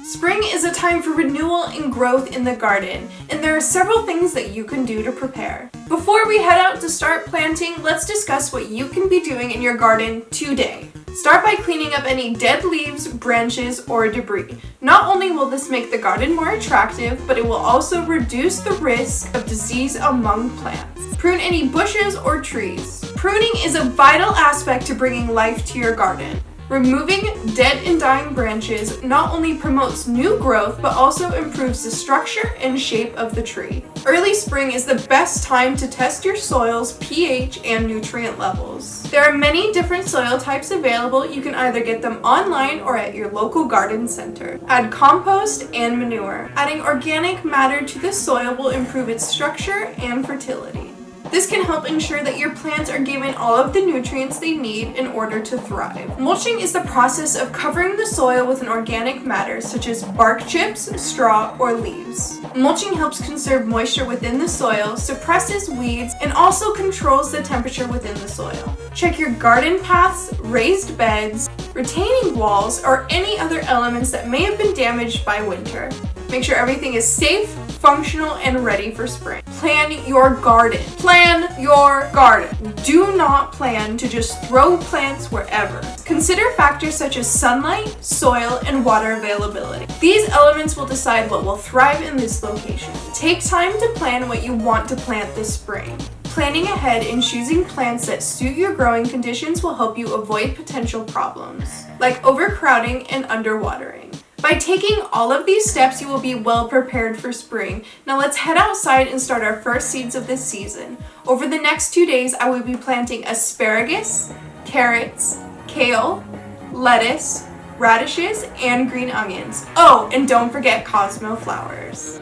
Spring is a time for renewal and growth in the garden, and there are several things that you can do to prepare. Before we head out to start planting, let's discuss what you can be doing in your garden today. Start by cleaning up any dead leaves, branches, or debris. Not only will this make the garden more attractive, but it will also reduce the risk of disease among plants. Prune any bushes or trees. Pruning is a vital aspect to bringing life to your garden. Removing dead and dying branches not only promotes new growth, but also improves the structure and shape of the tree. Early spring is the best time to test your soil's pH and nutrient levels. There are many different soil types available. You can either get them online or at your local garden center. Add compost and manure. Adding organic matter to the soil will improve its structure and fertility. This can help ensure that your plants are given all of the nutrients they need in order to thrive. Mulching is the process of covering the soil with an organic matter such as bark chips, straw, or leaves. Mulching helps conserve moisture within the soil, suppresses weeds, and also controls the temperature within the soil. Check your garden paths, raised beds, retaining walls, or any other elements that may have been damaged by winter. Make sure everything is safe, functional, and ready for spring. Plan your garden. Plan your garden. Do not plan to just throw plants wherever. Consider factors such as sunlight, soil, and water availability. These elements will decide what will thrive in this location. Take time to plan what you want to plant this spring. Planning ahead and choosing plants that suit your growing conditions will help you avoid potential problems, like overcrowding and underwatering. By taking all of these steps, you will be well prepared for spring. Now let's head outside and start our first seeds of this season. Over the next 2 days, I will be planting asparagus, carrots, kale, lettuce, radishes, and green onions. Oh, and don't forget Cosmo flowers.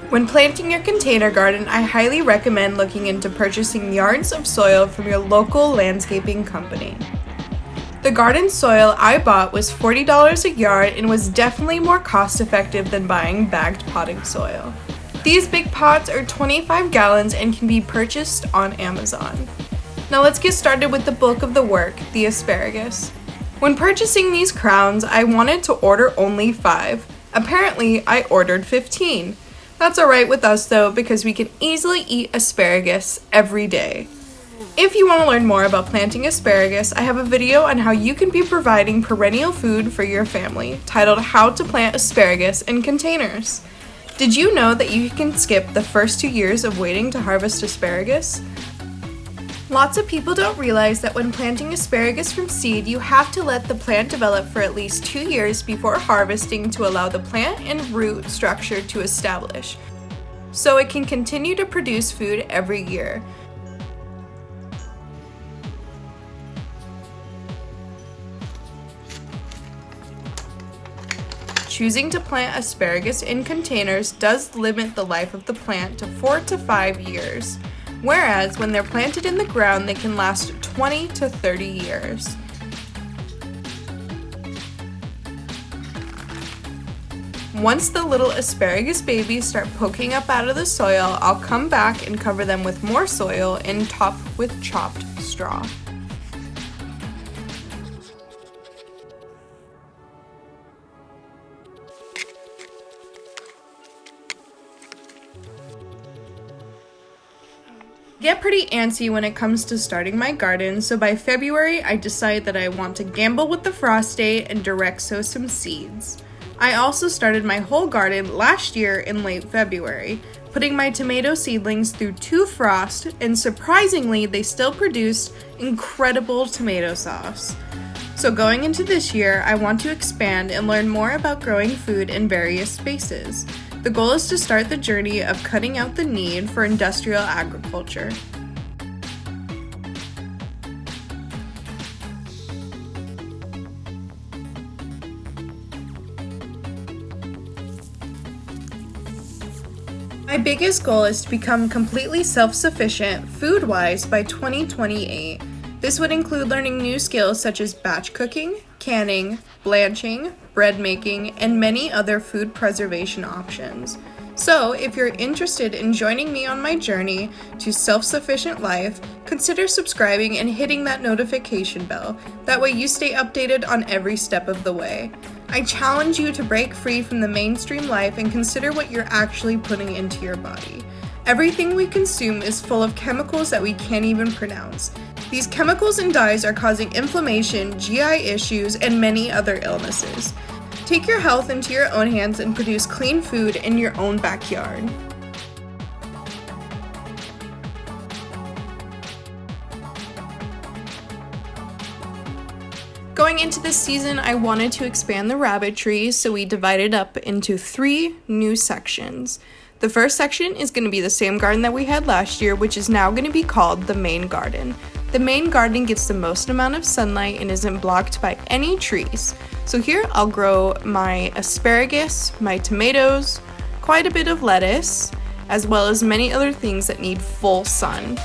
When planting your container garden, I highly recommend looking into purchasing yards of soil from your local landscaping company. The garden soil I bought was $40 a yard and was definitely more cost effective than buying bagged potting soil. These big pots are 25 gallons and can be purchased on Amazon. Now let's get started with the bulk of the work, the asparagus. When purchasing these crowns, I wanted to order only 5. Apparently, I ordered 15. That's alright with us though, because we can easily eat asparagus every day. If you want to learn more about planting asparagus, I have a video on how you can be providing perennial food for your family, titled How to Plant Asparagus in Containers. Did you know that you can skip the first 2 years of waiting to harvest asparagus? Lots of people don't realize that when planting asparagus from seed, you have to let the plant develop for at least 2 years before harvesting to allow the plant and root structure to establish, so it can continue to produce food every year. Choosing to plant asparagus in containers does limit the life of the plant to 4 to 5 years, whereas when they're planted in the ground, they can last 20 to 30 years. Once the little asparagus babies start poking up out of the soil, I'll come back and cover them with more soil and top with chopped straw. I get pretty antsy when it comes to starting my garden, so by February I decide that I want to gamble with the frost date and direct sow some seeds. I also started my whole garden last year in late February, putting my tomato seedlings through 2 frosts, and surprisingly they still produced incredible tomato sauce. So going into this year, I want to expand and learn more about growing food in various spaces. The goal is to start the journey of cutting out the need for industrial agriculture. My biggest goal is to become completely self-sufficient food-wise by 2028. This would include learning new skills such as batch cooking, canning, blanching, bread making, and many other food preservation options. So, if you're interested in joining me on my journey to self-sufficient life, consider subscribing and hitting that notification bell. That way you stay updated on every step of the way. I challenge you to break free from the mainstream life and consider what you're actually putting into your body. Everything we consume is full of chemicals that we can't even pronounce. These chemicals and dyes are causing inflammation, GI issues, and many other illnesses. Take your health into your own hands and produce clean food in your own backyard. Going into this season, I wanted to expand the rabbitry, so we divided up into 3 new sections. The first section is going to be the same garden that we had last year, which is now going to be called the main garden. The main garden gets the most amount of sunlight and isn't blocked by any trees. So here I'll grow my asparagus, my tomatoes, quite a bit of lettuce, as well as many other things that need full sun.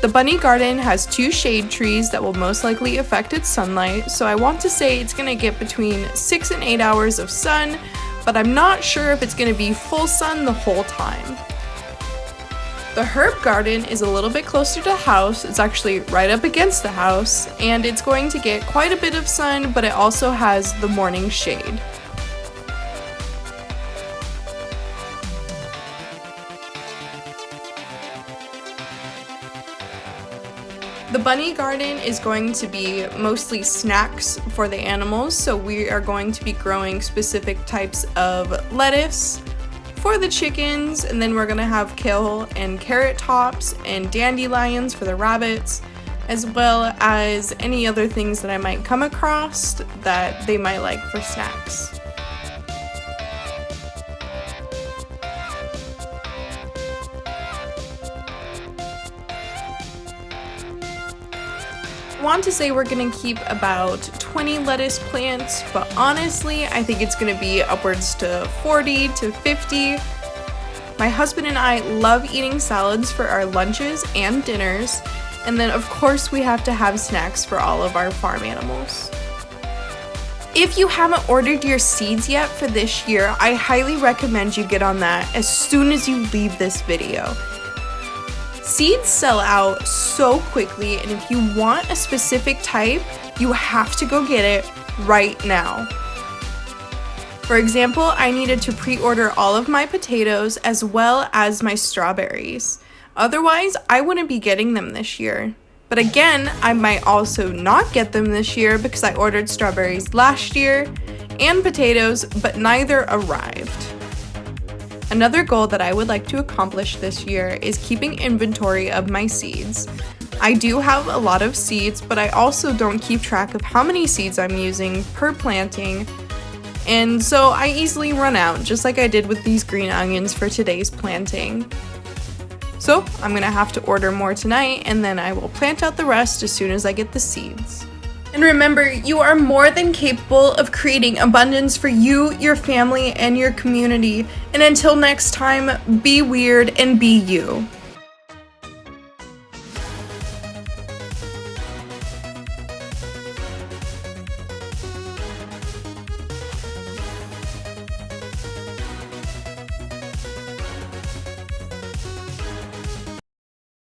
The bunny garden has 2 shade trees that will most likely affect its sunlight, so I want to say it's going to get between 6 and 8 hours of sun, but I'm not sure if it's going to be full sun the whole time. The herb garden is a little bit closer to the house. It's actually right up against the house, and it's going to get quite a bit of sun, but it also has the morning shade. The bunny garden is going to be mostly snacks for the animals, so we are going to be growing specific types of lettuce for the chickens, and then we're going to have kale and carrot tops and dandelions for the rabbits, as well as any other things that I might come across that they might like for snacks. I want to say we're going to keep about 20 lettuce plants, but honestly, I think it's going to be upwards to 40 to 50. My husband and I love eating salads for our lunches and dinners, and then of course we have to have snacks for all of our farm animals. If you haven't ordered your seeds yet for this year, I highly recommend you get on that as soon as you leave this video. Seeds sell out so quickly, and if you want a specific type, you have to go get it right now. For example, I needed to pre-order all of my potatoes as well as my strawberries. Otherwise, I wouldn't be getting them this year. But again, I might also not get them this year because I ordered strawberries last year and potatoes, but neither arrived. Another goal that I would like to accomplish this year is keeping inventory of my seeds. I do have a lot of seeds, but I also don't keep track of how many seeds I'm using per planting, and so I easily run out, just like I did with these green onions for today's planting. So I'm gonna have to order more tonight, and then I will plant out the rest as soon as I get the seeds. And remember, you are more than capable of creating abundance for you, your family, and your community. And until next time, be weird and be you.